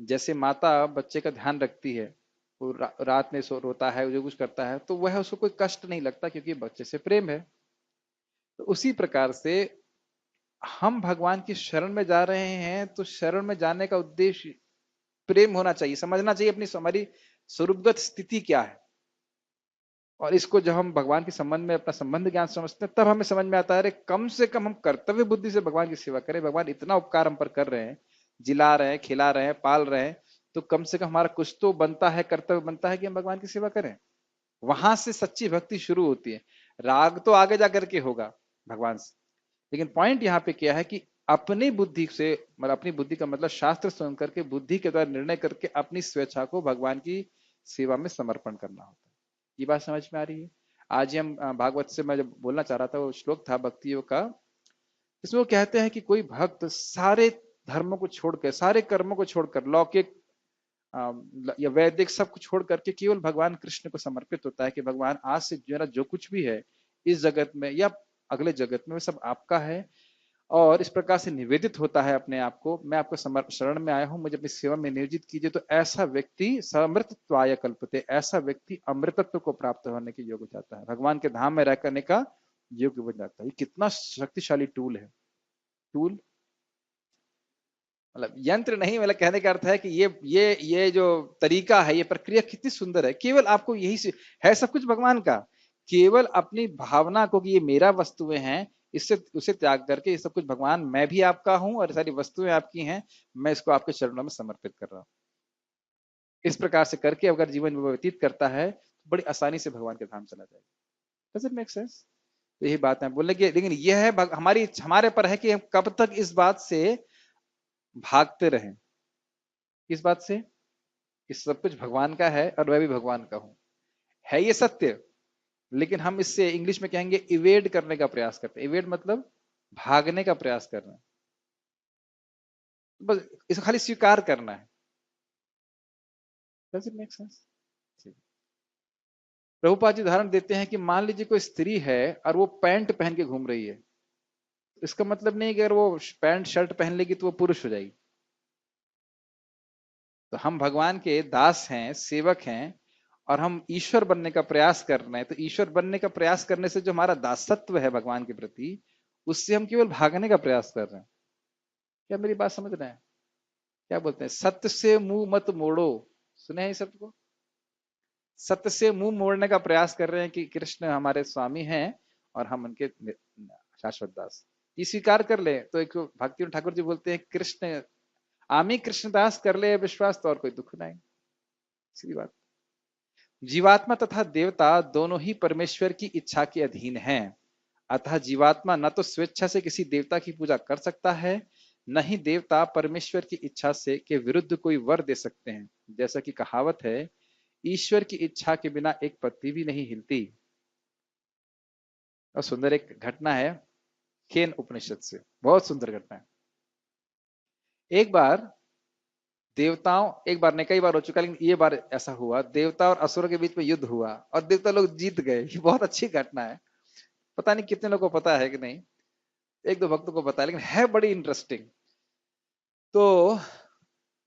जैसे माता बच्चे का ध्यान रखती है, वो रात में सो रोता है, जो कुछ करता है, तो वह उसको कोई कष्ट नहीं लगता क्योंकि बच्चे से प्रेम है। तो उसी प्रकार से हम भगवान की शरण में जा रहे हैं, तो शरण में जाने का उद्देश्य प्रेम होना चाहिए, समझना चाहिए अपनी हमारी स्वरूपगत स्थिति क्या है। और इसको जब हम भगवान के संबंध में अपना संबंध ज्ञान समझते हैं, तब हमें समझ में आता है कम से कम हम कर्तव्य बुद्धि से भगवान की सेवा करें। भगवान इतना उपकार हम पर कर रहे हैं, जिला रहे हैं, खिला रहे हैं, पाल रहे हैं, तो कम से कम हमारा कुछ तो बनता है, कर्तव्य बनता है कि हम भगवान की सेवा करें। वहां से सच्ची भक्ति शुरू होती है। राग तो आगे जाकर के होगा भगवान से, लेकिन पॉइंट यहाँ पे क्या है कि अपनी बुद्धि से, मतलब अपनी बुद्धि का मतलब शास्त्र सुन करके बुद्धि के द्वारा निर्णय करके अपनी स्वेच्छा को भगवान की सेवा में समर्पण करना होता है। ये बात समझ में आ रही है? आज ही हम भागवत से मैं जब बोलना चाह रहा था, वो श्लोक था भक्ति योग का, इसमें वो कहते हैं कि कोई भक्त सारे धर्मों को छोड़कर, सारे कर्मों को छोड़कर, लौकिक या वैदिक सब कुछ छोड़ करके केवल भगवान कृष्ण को समर्पित होता है कि भगवान आज से मेरा जो कुछ भी है इस जगत में या अगले जगत में वो सब आपका है, और इस प्रकार से निवेदित होता है अपने आप को, मैं आपको शरण में आया हूं, मुझे अपनी सेवा में नियोजित कीजिए, तो ऐसा व्यक्ति समृतत्वाय कल्पते, ऐसा व्यक्ति अमृतत्व को प्राप्त होने के योग्य हो जाता है, भगवान के धाम में रह करने का योग्य बन जाता है। ये कितना शक्तिशाली टूल है। टूल मतलब यंत्र नहीं, मतलब कहने का अर्थ है कि ये जो तरीका है, ये प्रक्रिया कितनी सुंदर है। केवल आपको यही से है सब कुछ भगवान का, केवल अपनी भावना को कि ये मेरा वस्तुएं हैं, इससे उसे त्याग करके ये सब कुछ भगवान, मैं भी आपका हूं और सारी वस्तुएं आपकी हैं, मैं इसको आपके चरणों में समर्पित कर रहा हूं। इस प्रकार से करके अगर जीवन में व्यतीत करता है तो बड़ी आसानी से भगवान के धाम चला जाएगा। Does it make sense? तो यही बात है बोलने की, लेकिन यह है हमारे पर है कि हम कब तक इस बात से भागते रहें। किस बात से? कि सब कुछ भगवान का है और मैं भी भगवान का हूं, है ये सत्य, लेकिन हम इससे इंग्लिश में कहेंगे इवेड करने का प्रयास करते हैं। इवेड मतलब भागने का प्रयास करना है, बस इसको खाली स्वीकार करना है। Does it make sense? Prabhupada ji उदाहरण देते हैं कि मान लीजिए कोई स्त्री है और वो पैंट पहन के घूम रही है, इसका मतलब नहीं कि अगर वो पैंट शर्ट पहन लेगी तो वो पुरुष हो जाएगी। तो हम भगवान के दास हैं, सेवक हैं, और हम ईश्वर बनने का प्रयास कर रहे हैं। तो ईश्वर बनने का प्रयास करने से जो हमारा दासत्व है भगवान के प्रति, उससे हम केवल भागने का प्रयास कर रहे हैं। क्या मेरी बात समझ रहे हैं? क्या बोलते हैं, सत्य से मुंह मत मोड़ो, सुने हैं इस शब्द को? सत्य से मुंह मोड़ने का प्रयास कर रहे हैं कि कृष्ण हमारे स्वामी हैं और हम उनके शाश्वत दास। ये स्वीकार कर ले तो एक भक्ति ठाकुर जी बोलते हैं, कृष्ण आमी कृष्णदास कर ले विश्वास तो और कोई दुख नहीं। सीधी बात। जीवात्मा तथा देवता दोनों ही परमेश्वर की इच्छा के अधीन हैं, अतः जीवात्मा न तो स्वेच्छा से किसी देवता की पूजा कर सकता है, न ही देवता परमेश्वर की इच्छा से के विरुद्ध कोई वर दे सकते हैं। जैसा कि कहावत है, ईश्वर की इच्छा के बिना एक पत्ती भी नहीं हिलती। और सुंदर एक घटना है केन उपनिषद से, बहुत सुंदर घटना है। एक बार एक बार नहीं कई बार हो चुका, लेकिन ये बार ऐसा हुआ, देवता और असुरों के बीच में युद्ध हुआ और देवता लोग जीत गए। ये बहुत अच्छी घटना है, पता नहीं कितने लोगों को पता है कि नहीं, एक दो भक्तों को पता है, लेकिन है बड़ी इंटरेस्टिंग। तो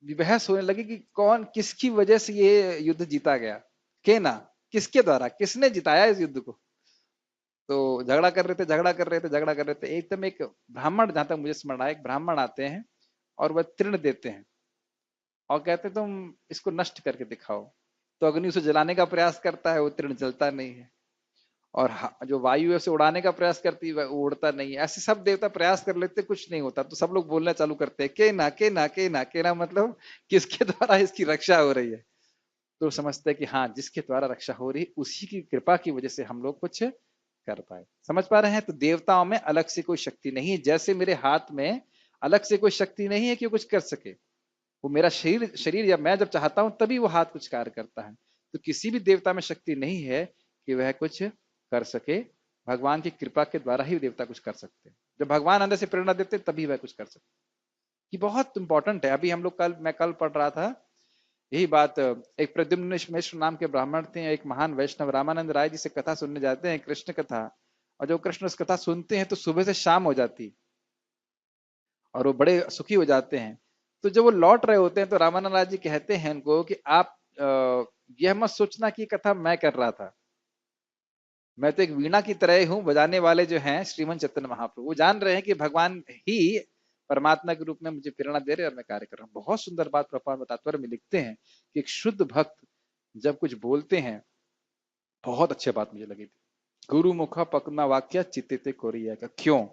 बहस होने लगी कि कौन किसकी वजह से ये युद्ध जीता गया, केना किसके द्वारा, किसने जिताया इस युद्ध को। तो झगड़ा कर रहे थे। एकदम एक ब्राह्मण, जहां तक मुझे स्मरण आया, एक ब्राह्मण आते हैं और वह तृण देते हैं और कहते हैं तुम इसको नष्ट करके दिखाओ। तो अग्नि उसे जलाने का प्रयास करता है, वो तृण जलता नहीं है, और जो वायु है उसे उड़ाने का प्रयास करती है, वो उड़ता नहीं है। ऐसे सब देवता प्रयास कर लेते, कुछ नहीं होता। तो सब लोग बोलना चालू करते हैं, के ना मतलब किसके द्वारा इसकी रक्षा हो रही है। तो समझते हैं कि हाँ, जिसके द्वारा रक्षा हो रही है उसी की कृपा की वजह से हम लोग कुछ कर पाए। समझ पा रहे हैं? तो देवताओं में अलग से कोई शक्ति नहीं है, जैसे मेरे हाथ में अलग से कोई शक्ति नहीं है कि वो कुछ कर सके। वो मेरा शरीर या मैं जब चाहता हूं तभी वो हाथ कुछ कार्य करता है। तो किसी भी देवता में शक्ति नहीं है कि वह कुछ कर सके, भगवान की कृपा के द्वारा ही देवता कुछ कर सकते हैं। जब भगवान अंदर से प्रेरणा देते तभी वह कुछ कर सकते। ये बहुत इंपॉर्टेंट है। अभी हम लोग मैं कल पढ़ रहा था यही बात। एक प्रद्युम्न मिश्र नाम के ब्राह्मण थे, एक महान वैष्णव रामानंद राय जी से कथा सुनने जाते हैं, कृष्ण कथा। और जो कृष्ण उस कथा सुनते हैं तो सुबह से शाम हो जाती और वो बड़े सुखी हो जाते हैं। तो जब वो लौट रहे होते हैं तो रामानंद राय जी कहते हैं उनको कि आप यह मत सोचना कि कथा मैं कर रहा था, मैं तो एक वीणा की तरह हूं, बजाने वाले जो हैं श्रीमन चैतन्य महाप्रभु, वो जान रहे हैं कि भगवान ही परमात्मा के रूप में मुझे प्रेरणा दे रहे हैं और मैं कार्य कर रहा हूँ। बहुत सुंदर बात प्रपाद तात्पर्य में लिखते हैं कि एक शुद्ध भक्त जब कुछ बोलते हैं, बहुत अच्छी बात मुझे लगी थी, गुरु मुखा पकना वाक्य चित्ते कोरिया का। क्यों?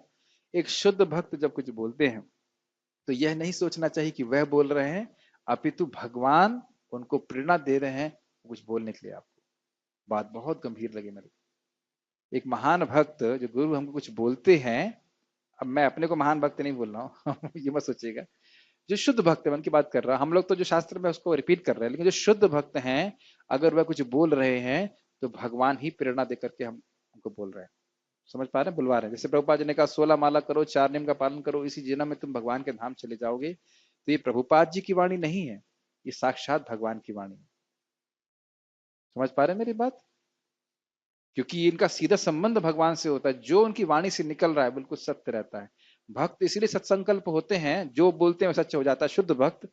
एक शुद्ध भक्त जब कुछ बोलते हैं तो यह नहीं सोचना चाहिए कि वह बोल रहे हैं, अपितु भगवान उनको प्रेरणा दे रहे हैं कुछ बोलने के लिए। आपको बात बहुत गंभीर लगी मेरे को। एक महान भक्त जो गुरु हमको कुछ बोलते हैं, अब मैं अपने को महान भक्त नहीं बोल रहा हूँ ये मत सोचिएगा, जो शुद्ध भक्त है उनकी बात कर रहा हूं। हम लोग तो जो शास्त्र में उसको रिपीट कर रहे हैं, लेकिन जो शुद्ध भक्त हैं अगर वह कुछ बोल रहे हैं तो भगवान ही प्रेरणा दे करके हमको बोल रहे हैं। समझ पा रहे हैं? बुलवा रहे हैं। जैसे प्रभुपाद जी ने कहा 16 माला करो, 4 नियम का पालन करो, इसी जीना में तुम भगवान के धाम चले जाओगे। तो ये प्रभुपाद जी की वाणी नहीं है, ये साक्षात भगवान की वाणी है। समझ पा रहे हैं मेरी बात? क्योंकि इनका सीधा संबंध भगवान से होता है, जो उनकी वाणी से निकल रहा है बिल्कुल सत्य रहता है। भक्त इसीलिए सत्संकल्प होते हैं, जो बोलते हैं सच हो जाता है, शुद्ध भक्त,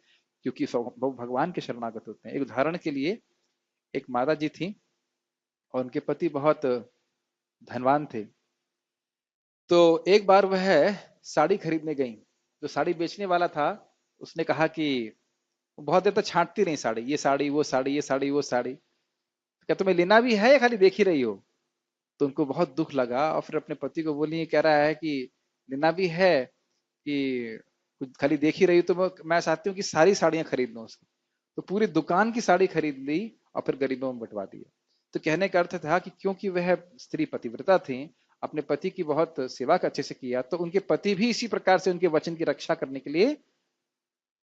क्योंकि वो भगवान के शरणागत होते हैं। एक उदाहरण के लिए, एक माता जी थी और उनके पति बहुत धनवान थे। तो एक बार वह साड़ी खरीदने गई। जो साड़ी बेचने वाला था उसने कहा कि बहुत देर तक छांटती रही साड़ी, ये साड़ी वो साड़ी, ये साड़ी वो साड़ी, क्या तुम्हें लेना भी है या खाली देख ही रही हो? तो उनको बहुत दुख लगा और फिर अपने पति को बोली, ये कह रहा है कि लेना भी है कि कुछ खाली देख ही रही हो, तो मैं चाहती हूँ कि सारी साड़ियां खरीद लो उसकी। तो पूरी दुकान की साड़ी खरीद ली और फिर गरीबों में बंटवा दिया। तो कहने का अर्थ था कि क्योंकि वह स्त्री पतिव्रता थी, अपने पति की बहुत सेवा का अच्छे से किया, तो उनके पति भी इसी प्रकार से उनके वचन की रक्षा करने के लिए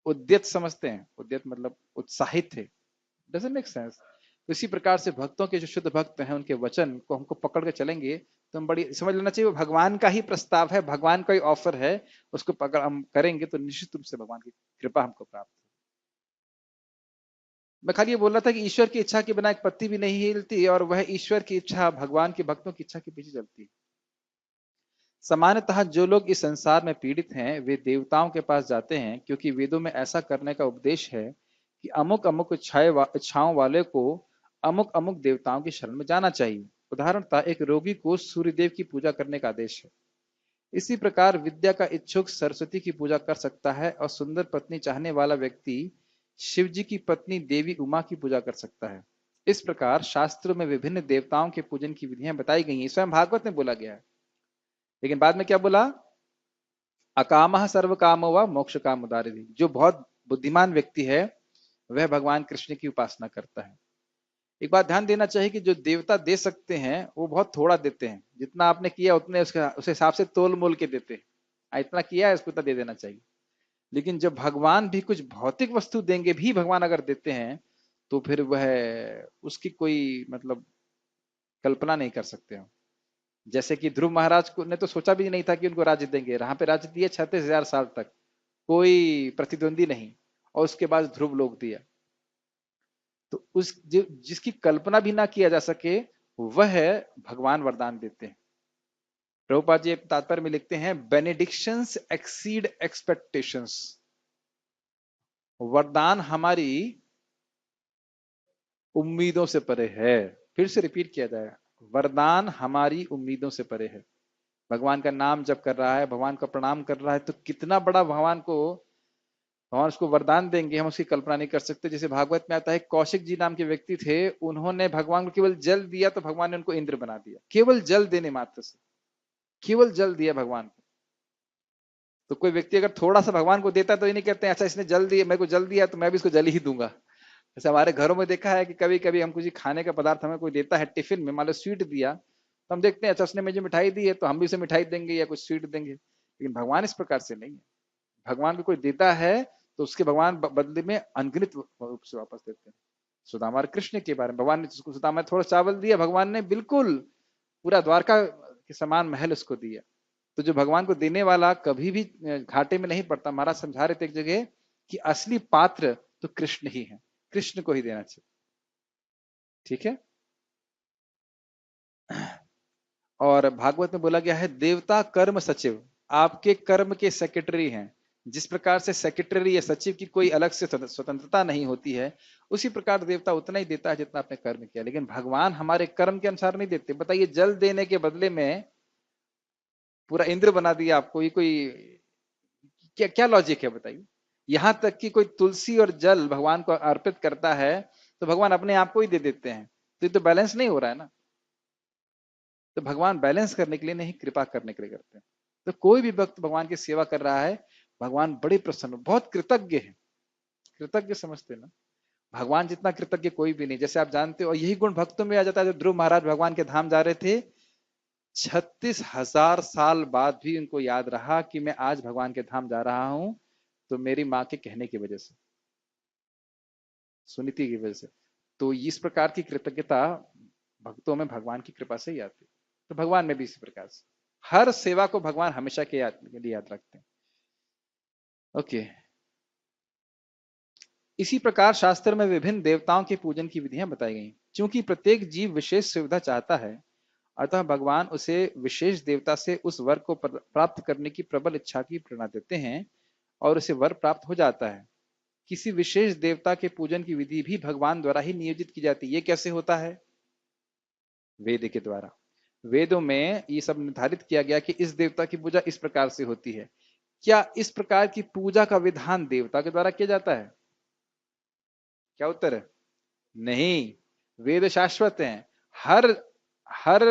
उद्यत समझते हैं। उद्यत मतलब उत्साहित थे। Doesn't make sense? तो इसी प्रकार से भक्तों के जो शुद्ध भक्त हैं, उनके वचन को हमको पकड़ के चलेंगे तो हम बड़ी समझ लेना चाहिए, वो भगवान का ही प्रस्ताव है, भगवान का ही ऑफर है। उसको पकड़ हम करेंगे तो निश्चित रूप से भगवान की कृपा हमको प्राप्त है। मैं खाली ये बोल रहा था कि ईश्वर की इच्छा के बिना एक पत्ती भी नहीं हिलती, और वह ईश्वर की इच्छा भगवान के भक्तों की इच्छा के पीछे चलती है। सामान्यतः जो लोग इस संसार में पीड़ित हैं, वे देवताओं के पास जाते हैं, क्योंकि वेदों में ऐसा करने का उपदेश है कि अमुक अमुक इच्छाओं वाले को अमुक अमुक देवताओं की शरण में जाना चाहिए। उदाहरणतः एक रोगी को सूर्यदेव की पूजा करने का आदेश है। इसी प्रकार विद्या का इच्छुक सरस्वती की पूजा कर सकता है, और सुंदर पत्नी चाहने वाला व्यक्ति शिव जी की पत्नी देवी उमा की पूजा कर सकता है। इस प्रकार शास्त्रों में विभिन्न देवताओं के पूजन की विधियां बताई गई हैं। स्वयं भागवत में बोला गया है। लेकिन बाद में क्या बोला? अकामः सर्व कामो व मोक्ष काम उदारिधि। जो बहुत बुद्धिमान व्यक्ति है वह भगवान कृष्ण की उपासना करता है। एक बात ध्यान देना चाहिए कि जो देवता दे सकते हैं वो बहुत थोड़ा देते हैं। जितना आपने किया उतने उसका उस हिसाब से तोल मोल के देते हैं। इतना किया है इसको इतना दे देना चाहिए। लेकिन जब भगवान भी कुछ भौतिक वस्तु देंगे भी, भगवान अगर देते हैं, तो फिर वह उसकी कोई मतलब कल्पना नहीं कर सकते हम। जैसे कि ध्रुव महाराज को ने तो सोचा भी नहीं था कि उनको राज्य देंगे। यहाँ पे राज्य दिया 36,000 साल तक, कोई प्रतिद्वंदी नहीं, और उसके बाद ध्रुव लोक दिया। तो जिसकी कल्पना भी ना किया जा सके वह भगवान वरदान देते हैं। प्रभुपाद जी एक तात्पर्य में लिखते हैं, बेनेडिक्शंस एक्सीड एक्सपेक्टेशंस। वरदान हमारी उम्मीदों से परे है। फिर से रिपीट किया जाए, वरदान हमारी उम्मीदों से परे है। भगवान का नाम जप कर रहा है, भगवान का प्रणाम कर रहा है, तो कितना बड़ा भगवान उसको वरदान देंगे, हम उसकी कल्पना नहीं कर सकते। जैसे भागवत में आता है, कौशिक जी नाम के व्यक्ति थे, उन्होंने भगवान को केवल जल दिया तो भगवान ने उनको इंद्र बना दिया। केवल जल देने मात्र से, केवल जल दिया भगवान को। तो कोई व्यक्ति अगर थोड़ा सा भगवान को देता तो ये नहीं कहते अच्छा इसने जल दिया, मेरे को जल दिया तो मैं भी इसको जल ही दूंगा। जैसे हमारे घरों में देखा है कि कभी कभी हम कुछ खाने का पदार्थ हमें कोई देता है टिफिन में, मान लो स्वीट दिया, तो हम देखते हैं अच्छा उसने मुझे मिठाई दी है तो हम भी उसे मिठाई देंगे या कुछ स्वीट देंगे। लेकिन भगवान इस प्रकार से नहीं है। भगवान को कोई देता है तो उसके भगवान बदले में अनगिनत रूप से वापस देते हैं। सुदामा और कृष्ण के बारे में भगवान ने सुदामा थोड़ा चावल दिया, भगवान ने बिल्कुल पूरा द्वारका के समान महल उसको दिया। तो जो भगवान को देने वाला कभी भी घाटे में नहीं पड़ता। महाराज समझा रहे थे एक जगह कि असली पात्र तो कृष्ण ही है, कृष्ण को ही देना चाहिए। ठीक है। और भागवत में बोला गया है, देवता कर्म सचिव, आपके कर्म के सेक्रेटरी हैं। जिस प्रकार से सेक्रेटरी या सचिव की कोई अलग से स्वतंत्रता नहीं होती है, उसी प्रकार देवता उतना ही देता है जितना आपने कर्म किया। लेकिन भगवान हमारे कर्म के अनुसार नहीं देते। बताइए, जल देने के बदले में पूरा इंद्र बना दिया आपको, ये कोई क्या क्या लॉजिक है बताइए। यहां तक कि कोई तुलसी और जल भगवान को अर्पित करता है तो भगवान अपने आप को ही दे देते हैं। तो ये तो बैलेंस नहीं हो रहा है ना। तो भगवान बैलेंस करने के लिए नहीं, कृपा करने के लिए करते हैं। तो कोई भी भक्त भगवान की सेवा कर रहा है, भगवान बड़े प्रसन्न, बहुत कृतज्ञ है। कृतज्ञ समझते ना, भगवान जितना कृतज्ञ कोई भी नहीं। जैसे आप जानते हो, और यही गुण भक्तों में आ जाता है। जब ध्रुव महाराज भगवान के धाम जा रहे थे, 36,000 साल बाद भी उनको याद रहा कि मैं आज भगवान के धाम जा रहा हूं तो मेरी माँ के कहने की वजह से, सुनीति की वजह से। तो इस प्रकार की कृतज्ञता भक्तों में भगवान की कृपा से ही आती है। तो भगवान में भी इसी प्रकार से हर सेवा को भगवान हमेशा के लिए याद रखते हैं। ओके। इसी प्रकार शास्त्र में विभिन्न देवताओं के पूजन की विधियां बताई गई। क्योंकि प्रत्येक जीव विशेष सुविधा चाहता है, अतः भगवान उसे विशेष देवता से उस वर को प्राप्त करने की प्रबल इच्छा की प्रेरणा देते हैं और उसे वर प्राप्त हो जाता है। किसी विशेष देवता के पूजन की विधि भी भगवान द्वारा ही नियोजित की जाती है। ये कैसे होता है? वेद के द्वारा। वेदों में ये सब निर्धारित किया गया कि इस देवता की पूजा इस प्रकार से होती है। क्या इस प्रकार की पूजा का विधान देवता के द्वारा किया जाता है? क्या उत्तर है? नहीं, वेद शाश्वत हैं। हर हर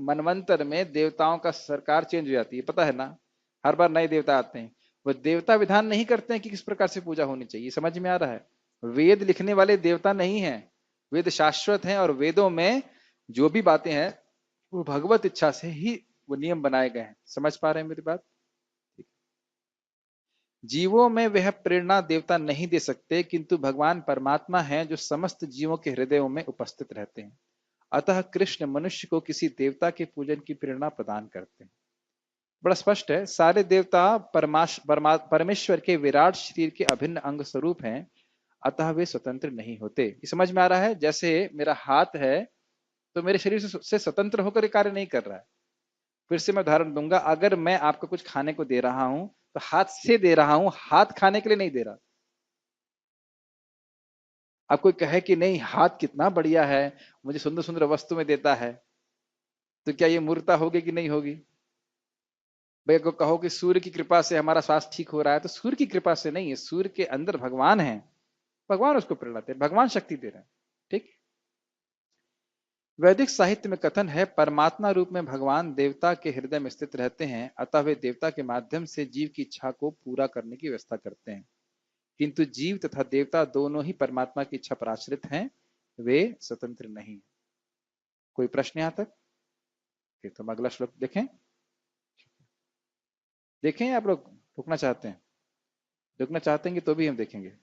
मनवंतर में देवताओं का सरकार चेंज हो जाती है, पता है ना? हर बार नए देवता आते हैं। वो देवता विधान नहीं करते हैं कि किस प्रकार से पूजा होनी चाहिए। समझ में आ रहा है? वेद लिखने वाले देवता नहीं है, वेद शाश्वत हैं और वेदों में जो भी बातें हैं वो भगवत इच्छा से ही वो नियम बनाए गए हैं। समझ पा रहे हैं मेरी बात? जीवों में वह प्रेरणा देवता नहीं दे सकते, किंतु भगवान परमात्मा हैं जो समस्त जीवों के हृदयों में उपस्थित रहते हैं। अतः कृष्ण मनुष्य को किसी देवता के पूजन की प्रेरणा प्रदान करते हैं। बड़ा स्पष्ट है, सारे देवता परमेश्वर के विराट शरीर के अभिन्न अंग स्वरूप हैं, अतः वे स्वतंत्र नहीं होते। ये समझ में आ रहा है? जैसे मेरा हाथ है तो मेरे शरीर से स्वतंत्र होकर ये कार्य नहीं कर रहा है। फिर से मैं उदाहरण दूंगा, अगर मैं आपको कुछ खाने को दे रहा हूं तो हाथ से दे रहा हूं, हाथ खाने के लिए नहीं दे रहा। आप कोई कहे कि नहीं हाथ कितना बढ़िया है, मुझे सुंदर सुंदर वस्तु में देता है, तो क्या ये मूर्खता होगी कि नहीं होगी? भाई को कहो कि सूर्य की कृपा से हमारा स्वास्थ्य ठीक हो रहा है, तो सूर्य की कृपा से नहीं है, सूर्य के अंदर भगवान है, भगवान उसको प्रेरणा दे, भगवान शक्ति दे रहे हैं। ठीक। वैदिक साहित्य में कथन है, परमात्मा रूप में भगवान देवता के हृदय में स्थित रहते हैं, अतः वे देवता के माध्यम से जीव की इच्छा को पूरा करने की व्यवस्था करते हैं। किंतु जीव तथा देवता दोनों ही परमात्मा की इच्छा पर आश्रित हैं, वे स्वतंत्र नहीं। कोई प्रश्न यहां तक? फिर तो हम अगला श्लोक देखें। देखें आप लोग रुकना चाहते हैं? रुकना चाहते हैं तो भी हम देखेंगे।